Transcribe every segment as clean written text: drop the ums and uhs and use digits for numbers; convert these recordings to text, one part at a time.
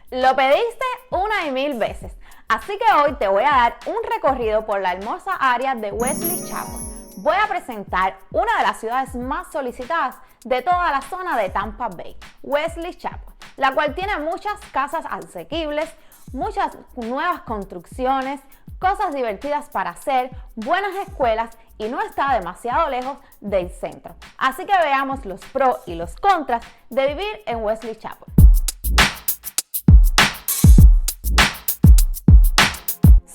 Lo pediste una y mil veces, así que hoy te voy a dar un recorrido por la hermosa área de Wesley Chapel. Voy a presentar una de las ciudades más solicitadas de toda la zona de Tampa Bay, Wesley Chapel, la cual tiene muchas casas asequibles, muchas nuevas construcciones, cosas divertidas para hacer, buenas escuelas y no está demasiado lejos del centro. Así que veamos los pros y los contras de vivir en Wesley Chapel.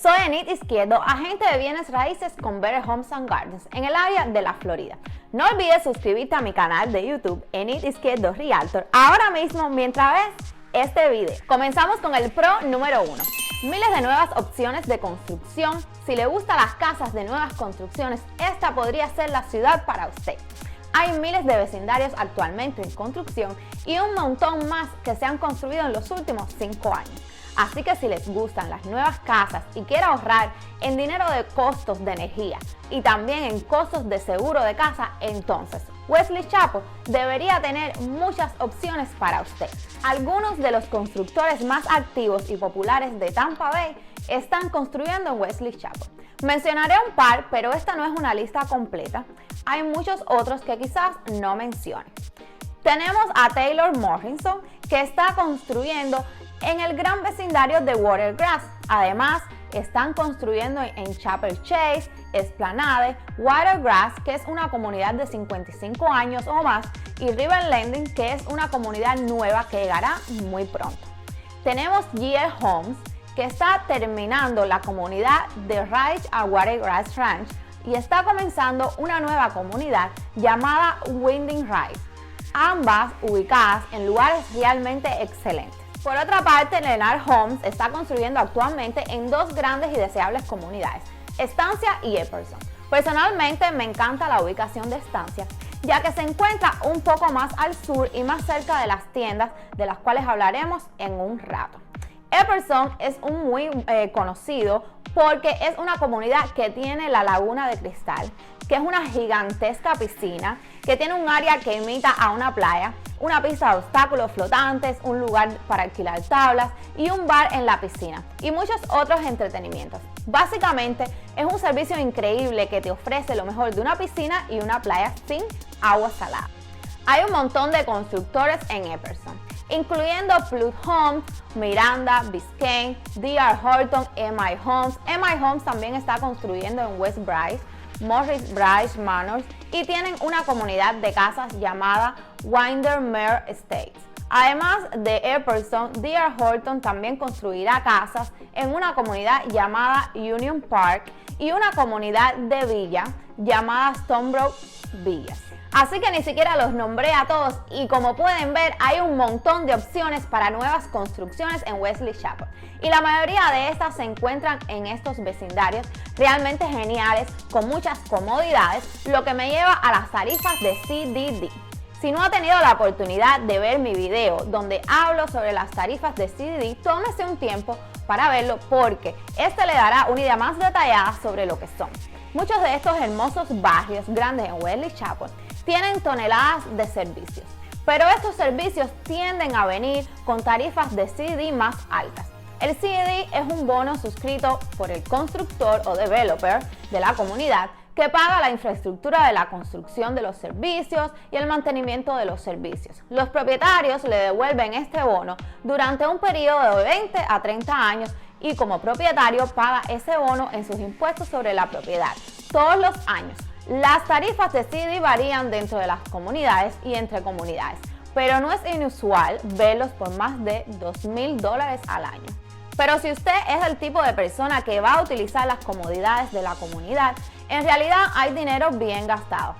Soy Enid Izquierdo, agente de bienes raíces con Better Homes and Gardens en el área de la Florida. No olvides suscribirte a mi canal de YouTube, Enid Izquierdo Realtor, ahora mismo mientras ves este video. Comenzamos con el pro número 1. Miles de nuevas opciones de construcción. Si le gustan las casas de nuevas construcciones, esta podría ser la ciudad para usted. Hay miles de vecindarios actualmente en construcción y un montón más que se han construido en los últimos 5 años. Así que si les gustan las nuevas casas y quiere ahorrar en dinero de costos de energía y también en costos de seguro de casa, entonces Wesley Chapel debería tener muchas opciones para usted. Algunos de los constructores más activos y populares de Tampa Bay están construyendo en Wesley Chapel. Mencionaré un par, pero esta no es una lista completa. Hay muchos otros que quizás no mencione. Tenemos a Taylor Morrison, que está construyendo en el gran vecindario de Watergrass. Además, están construyendo en Chapel Chase, Esplanade, Watergrass, que es una comunidad de 55 años o más, y River Landing, que es una comunidad nueva que llegará muy pronto. Tenemos GL Homes, que está terminando la comunidad de Ridge a Watergrass Ranch y está comenzando una nueva comunidad llamada Winding Ridge, ambas ubicadas en lugares realmente excelentes. Por otra parte, Lennar Homes está construyendo actualmente en dos grandes y deseables comunidades, Estancia y Epperson. Personalmente me encanta la ubicación de Estancia, ya que se encuentra un poco más al sur y más cerca de las tiendas, de las cuales hablaremos en un rato. Epperson es un muy conocido porque es una comunidad que tiene la Laguna de Cristal, que es una gigantesca piscina, que tiene un área que imita a una playa, una pista de obstáculos flotantes, un lugar para alquilar tablas y un bar en la piscina y muchos otros entretenimientos. Básicamente es un servicio increíble que te ofrece lo mejor de una piscina y una playa sin agua salada. Hay un montón de constructores en Epperson, incluyendo Flood Homes, Miranda, Biscayne, D.R. Horton, M.I. Homes. M.I. Homes también está construyendo en West Bryce, Morris Bryce Manors y tienen una comunidad de casas llamada Windermere Estates. Además de Epperson, D.R. Horton también construirá casas en una comunidad llamada Union Park y una comunidad de villa llamada Stonebrook Villas. Así que ni siquiera los nombré a todos y como pueden ver hay un montón de opciones para nuevas construcciones en Wesley Chapel y la mayoría de estas se encuentran en estos vecindarios realmente geniales con muchas comodidades, lo que me lleva a las tarifas de CDD. Si no ha tenido la oportunidad de ver mi video donde hablo sobre las tarifas de CDD, tómese un tiempo para verlo porque este le dará una idea más detallada sobre lo que son. Muchos de estos hermosos barrios grandes en Wesley Chapel tienen toneladas de servicios, pero estos servicios tienden a venir con tarifas de CDD más altas. El CDD es un bono suscrito por el constructor o developer de la comunidad que paga la infraestructura de la construcción de los servicios y el mantenimiento de los servicios. Los propietarios le devuelven este bono durante un periodo de 20 a 30 años y como propietario paga ese bono en sus impuestos sobre la propiedad todos los años. Las tarifas de CDD varían dentro de las comunidades y entre comunidades, pero no es inusual verlos por más de $2,000 al año. Pero si usted es el tipo de persona que va a utilizar las comodidades de la comunidad, en realidad hay dinero bien gastado.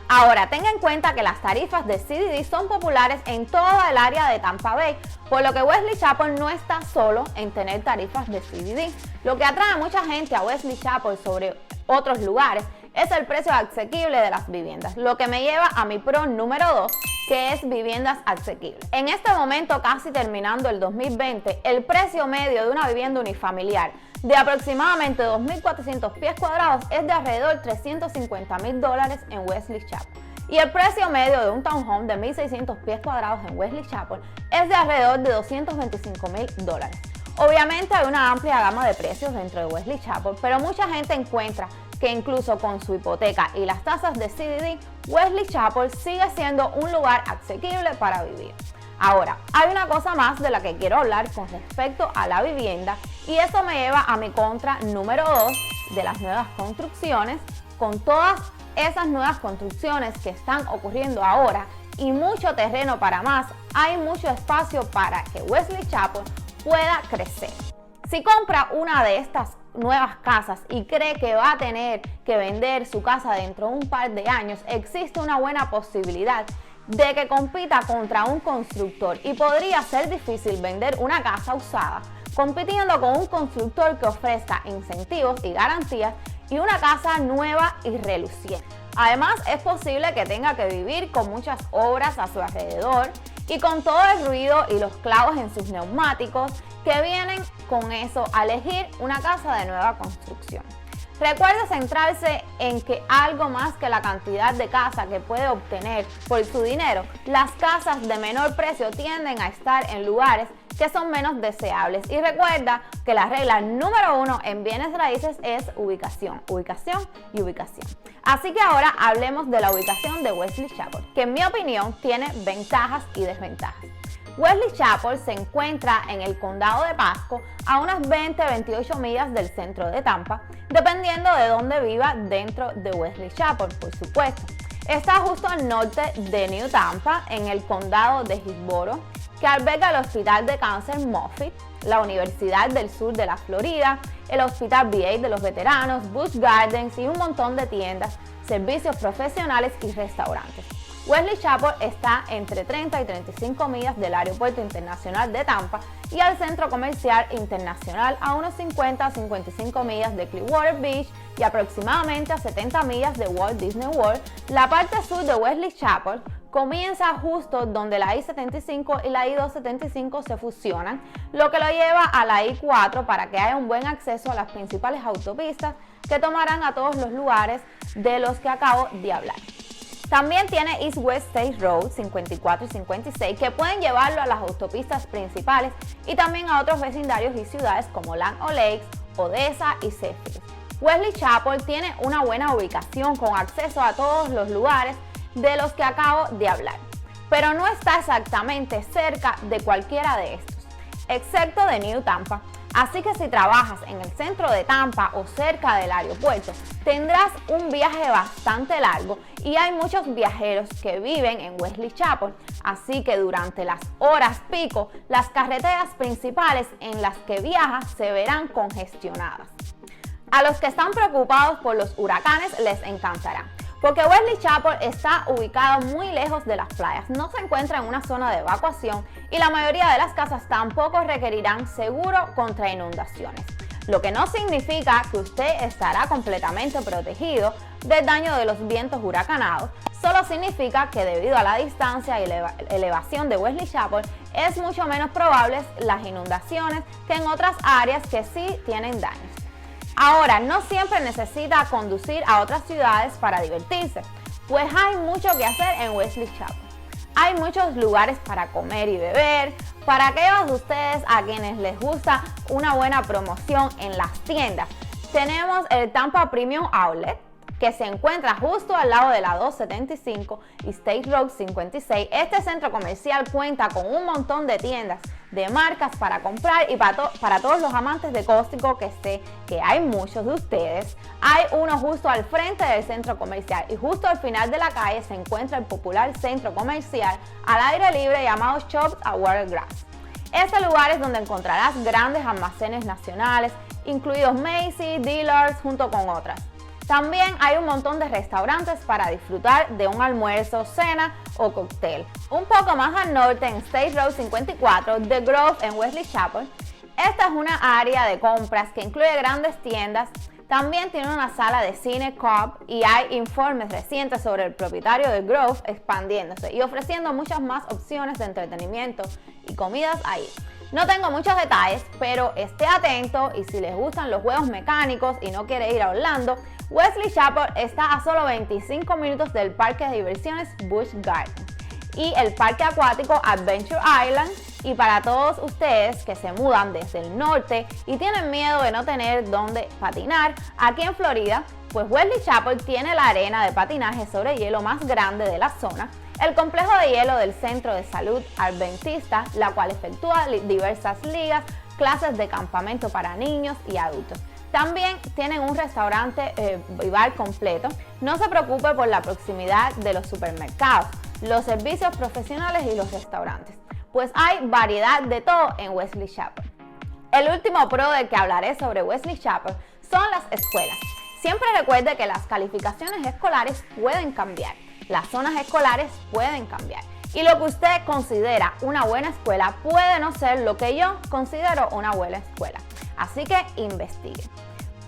Ahora, tenga en cuenta que las tarifas de CDD son populares en toda el área de Tampa Bay, por lo que Wesley Chapel no está solo en tener tarifas de CDD. Lo que atrae a mucha gente a Wesley Chapel sobre otros lugares es el precio asequible de las viviendas, lo que me lleva a mi pro número 2, que es viviendas asequibles. En este momento, casi terminando el 2020, el precio medio de una vivienda unifamiliar de aproximadamente 2.400 pies cuadrados es de alrededor $350,000 en Wesley Chapel. y el precio medio de un townhome de 1,600 pies cuadrados en Wesley Chapel es de alrededor de $225,000. Obviamente hay una amplia gama de precios dentro de Wesley Chapel, pero mucha gente encuentra que incluso con su hipoteca y las tasas de CDD, Wesley Chapel sigue siendo un lugar asequible para vivir. Ahora, hay una cosa más de la que quiero hablar con respecto a la vivienda, y eso me lleva a mi contra número 2 de las nuevas construcciones. Con todas esas nuevas construcciones que están ocurriendo ahora y mucho terreno para más, hay mucho espacio para que Wesley Chapel pueda crecer. Si compra una de estas nuevas casas y cree que va a tener que vender su casa dentro de un par de años, existe una buena posibilidad de que compita contra un constructor, y podría ser difícil vender una casa usada compitiendo con un constructor que ofrezca incentivos y garantías y una casa nueva y reluciente. Además, es posible que tenga que vivir con muchas obras a su alrededor y con todo el ruido y los clavos en sus neumáticos que vienen con eso al elegir una casa de nueva construcción. Recuerde centrarse en que algo más que la cantidad de casa que puede obtener por su dinero, las casas de menor precio tienden a estar en lugares que son menos deseables. Y recuerda que la regla número 1 en bienes raíces es ubicación, ubicación y ubicación. Así que ahora hablemos de la ubicación de Wesley Chapel, que en mi opinión tiene ventajas y desventajas. Wesley Chapel se encuentra en el condado de Pasco, a unas 20-28 millas del centro de Tampa, dependiendo de dónde viva dentro de Wesley Chapel, por supuesto. Está justo al norte de New Tampa, en el condado de Hillsborough, que alberga el Hospital de Cáncer Moffitt, la Universidad del Sur de la Florida, el Hospital VA de los Veteranos, Busch Gardens y un montón de tiendas, servicios profesionales y restaurantes. Wesley Chapel está entre 30 y 35 millas del Aeropuerto Internacional de Tampa y al Centro Comercial Internacional, a unos 50 a 55 millas de Clearwater Beach y aproximadamente a 70 millas de Walt Disney World. La parte sur de Wesley Chapel comienza justo donde la I-75 y la I-275 se fusionan, lo que lo lleva a la I-4 para que haya un buen acceso a las principales autopistas que tomarán a todos los lugares de los que acabo de hablar. También tiene East West State Road 54 y 56 que pueden llevarlo a las autopistas principales y también a otros vecindarios y ciudades como Land O'Lakes, Odessa y Sheffield. Wesley Chapel tiene una buena ubicación con acceso a todos los lugares de los que acabo de hablar, pero no está exactamente cerca de cualquiera de estos, excepto de New Tampa. Así que si trabajas en el centro de Tampa o cerca del aeropuerto, tendrás un viaje bastante largo y hay muchos viajeros que viven en Wesley Chapel, así que durante las horas pico, las carreteras principales en las que viajas se verán congestionadas. A los que están preocupados por los huracanes les encantará, porque Wesley Chapel está ubicado muy lejos de las playas, no se encuentra en una zona de evacuación y la mayoría de las casas tampoco requerirán seguro contra inundaciones, lo que no significa que usted estará completamente protegido del daño de los vientos huracanados, solo significa que debido a la distancia y la elevación de Wesley Chapel es mucho menos probables las inundaciones que en otras áreas que sí tienen daños. Ahora, no siempre necesita conducir a otras ciudades para divertirse, pues hay mucho que hacer en Wesley Chapel. Hay muchos lugares para comer y beber, para aquellos de ustedes a quienes les gusta una buena promoción en las tiendas. Tenemos el Tampa Premium Outlet, que se encuentra justo al lado de la 275 y State Road 56. Este centro comercial cuenta con un montón de tiendas de marcas para comprar y para todos los amantes de Costco, que sé que hay muchos de ustedes. Hay uno justo al frente del centro comercial y justo al final de la calle se encuentra el popular centro comercial al aire libre llamado Shops at Watergrass. Este lugar es donde encontrarás grandes almacenes nacionales, incluidos Macy's, Dillard's, junto con otras. También hay un montón de restaurantes para disfrutar de un almuerzo, cena o cóctel. Un poco más al norte, en State Road 54, The Grove en Wesley Chapel, esta es una área de compras que incluye grandes tiendas. También tiene una sala de cine Cobb y hay informes recientes sobre el propietario de Grove expandiéndose y ofreciendo muchas más opciones de entretenimiento y comidas ahí. No tengo muchos detalles, pero esté atento y si les gustan los juegos mecánicos y no quiere ir a Orlando, Wesley Chapel está a solo 25 minutos del parque de diversiones Busch Gardens y el parque acuático Adventure Island. Y para todos ustedes que se mudan desde el norte y tienen miedo de no tener dónde patinar, aquí en Florida, pues Wesley Chapel tiene la arena de patinaje sobre hielo más grande de la zona, el complejo de hielo del Centro de Salud Adventista, la cual efectúa diversas ligas, clases de campamento para niños y adultos. También tienen un restaurante y bar completo. No se preocupe por la proximidad de los supermercados, los servicios profesionales y los restaurantes, pues hay variedad de todo en Wesley Chapel. El último pro del que hablaré sobre Wesley Chapel son las escuelas. Siempre recuerde que las calificaciones escolares pueden cambiar, las zonas escolares pueden cambiar y lo que usted considera una buena escuela puede no ser lo que yo considero una buena escuela. Así que investigue.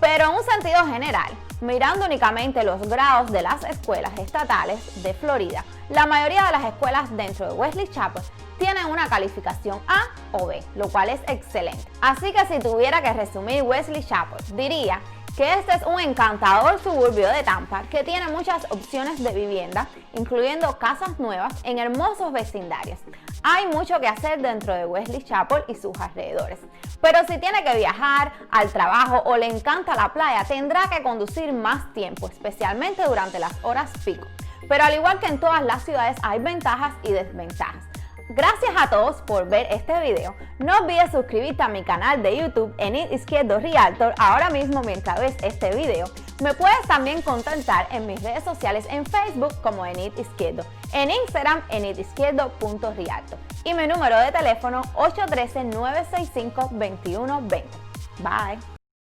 Pero en un sentido general, mirando únicamente los grados de las escuelas estatales de Florida, la mayoría de las escuelas dentro de Wesley Chapel tienen una calificación A o B, lo cual es excelente. Así que si tuviera que resumir Wesley Chapel, diría que este es un encantador suburbio de Tampa que tiene muchas opciones de vivienda, incluyendo casas nuevas en hermosos vecindarios. Hay mucho que hacer dentro de Wesley Chapel y sus alrededores, pero si tiene que viajar al trabajo o le encanta la playa, tendrá que conducir más tiempo, especialmente durante las horas pico. Pero al igual que en todas las ciudades hay ventajas y desventajas. Gracias a todos por ver este video. No olvides suscribirte a mi canal de YouTube Enid Izquierdo Realtor ahora mismo mientras ves este video. Me puedes también contactar en mis redes sociales en Facebook como Enid Izquierdo, en Instagram enidizquierdo.realtor y mi número de teléfono 813-965-2120. Bye.